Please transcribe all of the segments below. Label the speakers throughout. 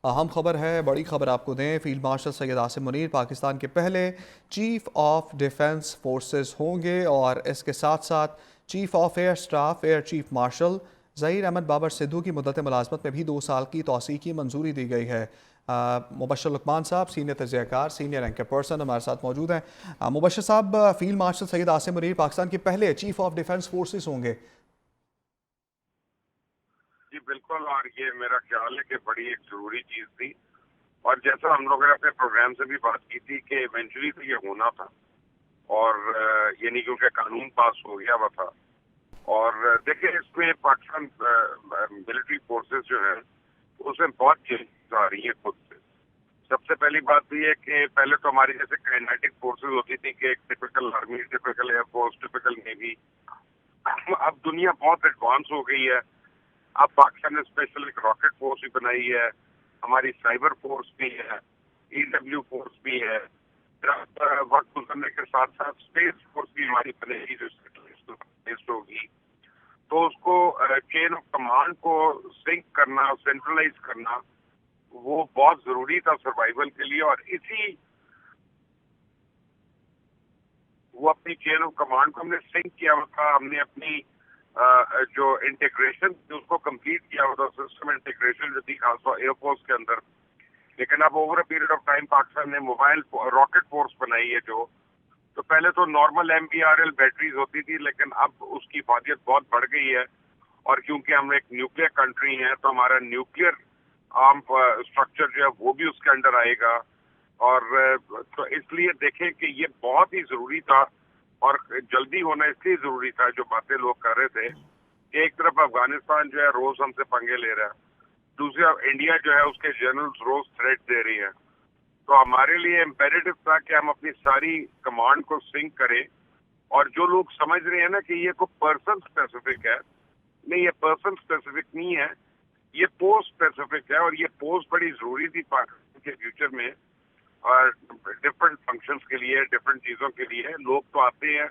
Speaker 1: अहम खबर है, बड़ी खबर आपको दें। फील्ड मार्शल सैयद आसिम मुनीर पाकिस्तान के पहले चीफ ऑफ डिफेंस फोर्सेस होंगे और इसके साथ साथ chief of air staff air chief marshal Zaheer Ahmed Babar Sidhu की मुद्दत मुलाजमत में भी 2 साल की तौसीक़ की मंजूरी दी गई है। मुबशर लुकमान साहब सीनियर तजज़ियाकार सीनियर एंकर पर्सन हमारे साथ मौजूद हैं। मुबशर साहब, फील्ड मार्शल सैयद आसिम मुनीर पाकिस्तान के पहले चीफ ऑफ डिफेंस फोर्सेस होंगे।
Speaker 2: जी बिल्कुल, और ये मेरा ख्याल है कि बड़ी एक जरूरी चीज थी। और जैसा हम लोगों ने अपने प्रोग्राम से भी बात की थी कि इवेंचुअली तो ये होना था, और ये नहीं क्योंकि कानून पास हो गया हुआ था। और देखिए, इसमें पाकिस्तान मिलिट्री फोर्सेस जो है उसमें बहुत चेंजेस आ रही है खुद से। सबसे पहली बात तो ये कि पहले तो हमारी जैसे काइनेटिक फोर्सेस होती थी कि एक typical army, typical air force, typical navy. अब दुनिया बहुत एडवांस हो गई है। अब पाकिस्तान ने स्पेशल एक रॉकेट फोर्स भी बनाई है, हमारी साइबर फोर्स भी है, ईडब्ल्यू फोर्स भी है। फिर अब वक्त गुजरने के साथ साथ स्पेस फोर्स भी हमारी बनेगी जो स्पेशलिस्ट होगी। तो उसको चेन ऑफ कमांड को सिंक करना, सेंट्रलाइज करना, वो बहुत जरूरी था सर्वाइवल के लिए। और इसी वो अपनी चेन ऑफ कमांड को हमने सिंक किया हुआ था। हमने अपनी जो इंटीग्रेशन उसको कंप्लीट किया हुआ था, सिस्टम इंटीग्रेशन जो थी खासतौर एयरफोर्स के अंदर। लेकिन अब over a period of time Pakistan ने मोबाइल रॉकेट फोर्स बनाई है जो, तो पहले तो नॉर्मल MBRL बैटरीज होती थी, लेकिन अब उसकी इफादियत बहुत बढ़ गई है। और क्योंकि हम एक न्यूक्लियर कंट्री हैं तो हमारा न्यूक्लियर आर्म स्ट्रक्चर जो है वो भी उसके अंडर आएगा। और तो इसलिए देखें कि ये बहुत ही जरूरी था, और जल्दी होना इसलिए जरूरी था। जो बातें लोग कर रहे थे कि एक तरफ अफगानिस्तान जो है रोज हमसे पंगे ले रहा है, दूसरी तरफ इंडिया जो है उसके जनरल्स रोज थ्रेट दे रही है। तो हमारे लिए इम्पेरेटिव था कि हम अपनी सारी कमांड को सिंक करें। और जो लोग समझ रहे हैं ना कि ये कोई पर्सन स्पेसिफिक है, नहीं, ये पर्सन स्पेसिफिक नहीं है, ये पोस्ट स्पेसिफिक है। और ये पोस्ट बड़ी जरूरी थी पाकिस्तान के फ्यूचर में, और डिफरेंट फंक्शंस के लिए, डिफरेंट चीजों के लिए। लोग तो आते हैं,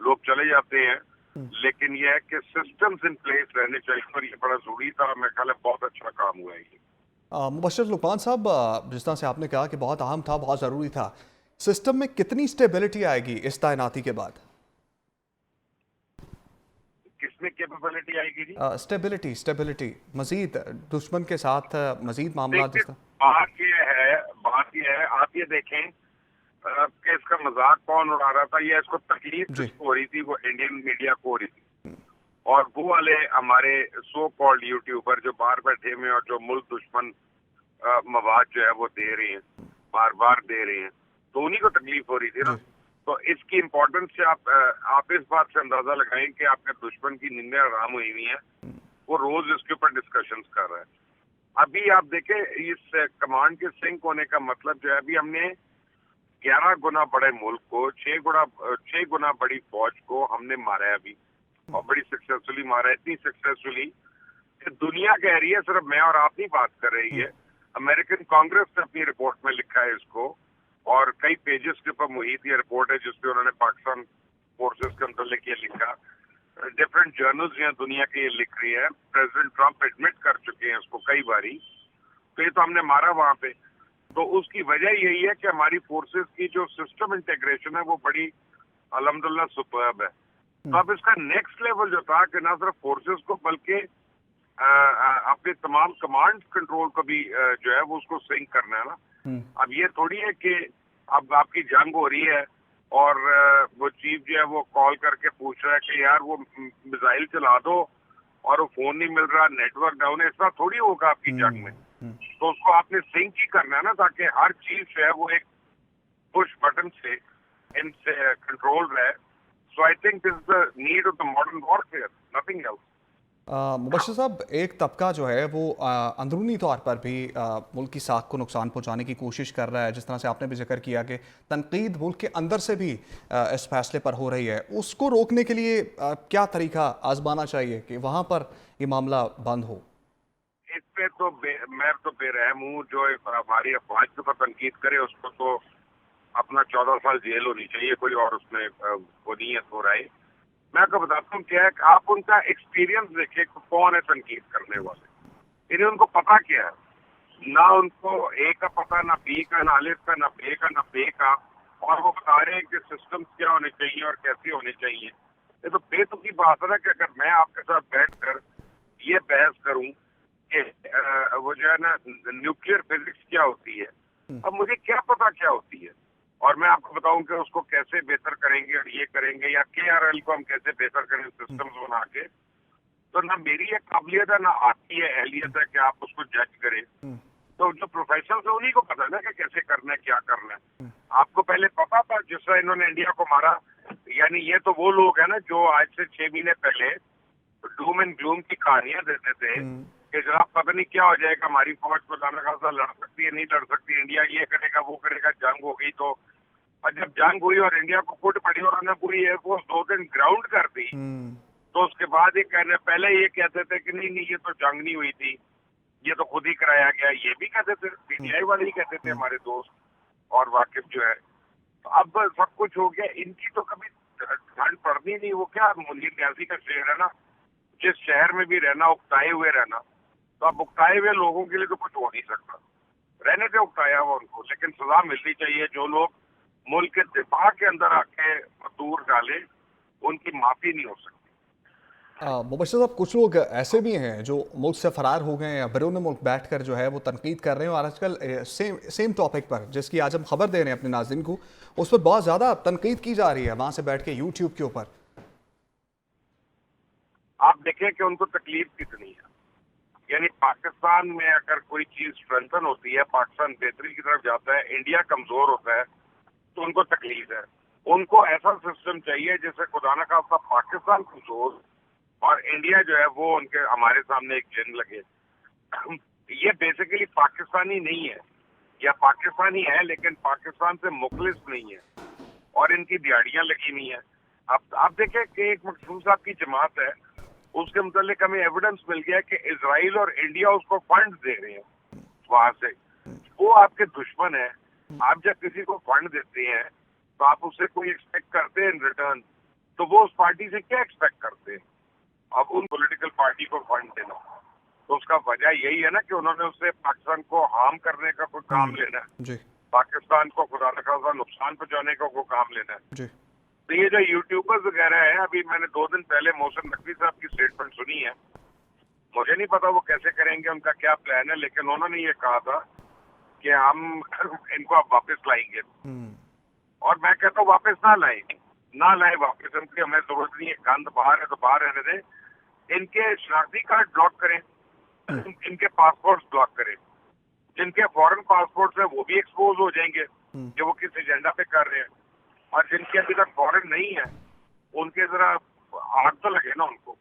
Speaker 2: लोग चले जाते हैं, लेकिन यह है कि सिस्टम्स इन प्लेस रहने चाहिए, और ये बड़ा जरूरी था। मेरे ख्याल है बहुत अच्छा काम हुआ है ये।
Speaker 1: मुबशर लुकमान साहब, जिस तरह से आपने कहा कि बहुत अहम था, बहुत ज़रूरी था, सिस्टम में कितनी स्टेबिलिटी आएगी इस तैनाती के बाद?
Speaker 2: किसमें कैपेबिलिटी आएगी जी?
Speaker 1: स्टेबिलिटी स्टेबिलिटी मजीद दुश्मन के साथ मजीद मामला
Speaker 2: देखिए,
Speaker 1: जिस तरह।
Speaker 2: बात ये है, आप ये देखें कि इसका मजाक कौन उड़ा रहा था या इसको तकलीफ
Speaker 1: जी।
Speaker 2: किसको हो रही थी? वो इंडियन मीडिया को हो रही थी। और वो वाले हमारे सो कॉल्ड यूट्यूबर जो बाहर बैठे हुए हैं और जो मुल्क दुश्मन मवाद जो है वो दे रहे हैं, बार बार दे रहे हैं, तो उन्हीं को तकलीफ हो रही थी ना।
Speaker 1: जी।
Speaker 2: तो इसकी इम्पोर्टेंस से आप इस बात से अंदाजा लगाएं कि आपके दुश्मन की नींदें आराम हुई हुई हैं। वो रोज इसके ऊपर डिस्कशन कर रहा है। अभी आप देखें, इस कमांड के सिंक होने का मतलब जो है, अभी हमने 11 गुना बड़े मुल्क को, 6 गुना बड़ी फौज को हमने मारा है अभी, और बड़ी सक्सेसफुली मारा है। इतनी सक्सेसफुली कि दुनिया कह रही है, सिर्फ मैं और आप नहीं बात कर रही है, अमेरिकन कांग्रेस ने अपनी रिपोर्ट में लिखा है इसको। और कई पेजेस के ऊपर मुहित ये रिपोर्ट है जिसपे उन्होंने पाकिस्तान फोर्सेस के मुतल्लिक ये लिखा। डिफरेंट जर्नल्स जो है दुनिया के ये लिख रही है। प्रेसिडेंट ट्रंप एडमिट कर चुके हैं इसको कई बारी। तो ये तो हमने मारा वहां पे। तो उसकी वजह यही है कि हमारी फोर्सेस की जो सिस्टम इंटीग्रेशन है वो बड़ी अल्हम्दुलिल्लाह सुपर्ब है। तो अब इसका नेक्स्ट लेवल जो था कि ना सिर्फ फोर्सेस को बल्कि अपने तमाम कमांड कंट्रोल को भी जो है वो उसको सिंक करना है ना। अब ये थोड़ी है कि अब आपकी जंग हो रही है और वो चीफ जो है वो कॉल करके पूछ रहा है कि यार वो मिसाइल चला दो, और वो फोन नहीं मिल रहा, नेटवर्क डाउन है। ऐसा थोड़ी होगा आपकी जंग में। तो उसको आपने सिंक ही करना है ना, ताकि हर चीज जो है वो एक पुश बटन से इनसे कंट्रोल रहे। So I think this is the need of the modern warfare, nothing else.
Speaker 1: Mubashir साहब, एक तबका जो है वो अंदरूनी तौर पर भी मुल्क की साख को नुकसान पहुंचाने की कोशिश कर रहा है। जिस तरह से आपने भी जिक्र किया कि तनकीद मुल्क के अंदर से भी इस फैसले पर हो रही है, उसको रोकने के लिए क्या तरीका आजमाना चाहिए कि वहाँ पर ये मामला बंद हो?
Speaker 2: इस पे तो मैं तो बेरहम हूँ। जो हमारी अफवाज के ऊपर तनकीद करे उसको तो अपना 14 साल जेल होनी चाहिए, कोई और उसमें वो नहीं है हो रहा है। मैं आपको बताता हूँ क्या है, आप उनका एक्सपीरियंस देखिए, कौन है तनकीद करने वाले, इन्हें उनको पता क्या है। ना उनको ए का पता, ना बी का, ना अलिफ का, ना बे का, ना बे का, और वो बता रहे हैं कि सिस्टम्स क्या होने चाहिए और कैसे होने चाहिए। ये तो बेतुकी बात है ना कि अगर मैं आपके साथ बैठकर ये बहस करूं कि वो जो है ना न्यूक्लियर फिजिक्स क्या होती है, अब मुझे क्या पता क्या होती है, और मैं आपको बताऊं कि उसको कैसे बेहतर करेंगे और ये करेंगे, या KRL को हम कैसे बेहतर करें सिस्टम्स बना के, तो ना मेरी ये काबिलियत है, ना आपकी ये अहलियत है कि आप उसको जज करें। तो जो प्रोफेशनल है उन्हीं को पता है ना कि कैसे करना है, क्या करना है। आपको पहले पता था जिस तरह इन्होंने इंडिया को मारा, यानी ये तो वो लोग हैं ना जो आज से 6 महीने पहले डूम एंड ग्लूम की कहानियां देते थे कि जनाब पता नहीं क्या हो जाएगा, हमारी फौज को खाना खासा लड़ सकती है, नहीं लड़ सकती, इंडिया ये करेगा वो करेगा, जंग हो गई तो। और जब जंग हुई और इंडिया को फुट पड़ी और उन्होंने पूरी एयरफोर्स 2 दिन ग्राउंड कर दी, तो उसके बाद ये कहने पहले ये कहते थे कि नहीं नहीं ये तो जंग नहीं हुई थी, ये तो खुद ही कराया गया, ये भी कहते थे, PTI वाले ही कहते थे हमारे दोस्त और वाकिफ जो है। तो अब सब कुछ हो गया, इनकी तो कभी ठंड पड़नी नहीं। वो क्या मुनीर न्याजी का शेर है ना, जिस शहर में भी रहना उकताए हुए रहना, तो अब उकताए हुए लोगों के लिए तो कुछ हो नहीं सकता, रहने दे उकताया हुआ उनको, लेकिन सजा मिलनी चाहिए। जो लोग मुल्क के दिफा के अंदर आके दूर डाले, उनकी माफी नहीं हो सकती।
Speaker 1: मुबश्शिर साहब, कुछ लोग ऐसे भी हैं जो मुल्क से फरार हो गए हैं या बैरून मुल्क बैठकर जो है वो तनकीद कर रहे हैं, और आजकल सेम टॉपिक पर जिसकी आज हम खबर दे रहे हैं अपने नाज़रीन को, उस पर बहुत ज़्यादा तनकीद की जा रही है वहाँ से बैठ के यूट्यूब के ऊपर।
Speaker 2: आप देखें कि उनको तकलीफ कितनी है। यानी पाकिस्तान में अगर कोई चीज स्ट्रेंथन होती है, पाकिस्तान बेहतरी की तरफ जाता है, इंडिया कमजोर होता है, तो उनको तकलीफ है। उनको ऐसा सिस्टम चाहिए जिससे खुदा न खास्ता पाकिस्तान कमजोर और इंडिया जो है वो उनके हमारे सामने एक जिन लगे। ये बेसिकली पाकिस्तानी नहीं है, या पाकिस्तानी है लेकिन पाकिस्तान से मुखलिस नहीं है, और इनकी दिहाड़ियां लगी हुई हैं। अब आप देखें कि एक मखसूस साहब की जमात है, उसके मुतालिक हमें एविडेंस मिल गया कि इजराइल और इंडिया उसको फंड दे रहे हैं वहां से। वो आपके दुश्मन है। आप जब किसी को फंड देते हैं तो आप उससे कोई एक्सपेक्ट करते हैं इन रिटर्न, तो वो उस पार्टी से क्या एक्सपेक्ट करते हैं? अब उन पॉलिटिकल पार्टी को फंड देना, तो उसका वजह यही है ना कि उन्होंने उससे पाकिस्तान को हार्म करने का कोई काम लेना है,
Speaker 1: जी
Speaker 2: पाकिस्तान को खुदा न खास्ता नुकसान पहुंचाने का कोई काम लेना है।
Speaker 1: जी।
Speaker 2: तो ये जो यूट्यूबर्स वगैरह है, अभी मैंने 2 दिन पहले मोहसिन नकवी साहब की स्टेटमेंट सुनी है। मुझे नहीं पता वो कैसे करेंगे, उनका क्या प्लान है, लेकिन उन्होंने ये कहा था कि हम इनको अब वापस लाएंगे। और मैं कहता हूँ वापस ना लाए वापस, उनकी हमें जरूरत नहीं है। गंद बाहर है तो बाहर रहने दें। इनके शनाख्ती कार्ड ब्लॉक करें, इनके पासपोर्ट ब्लॉक करें। जिनके फॉरेन पासपोर्ट है वो भी एक्सपोज हो जाएंगे कि वो किस एजेंडा पे कर रहे हैं, और जिनके अभी तक फॉरेन नहीं है उनके जरा आग तो लगे ना उनको।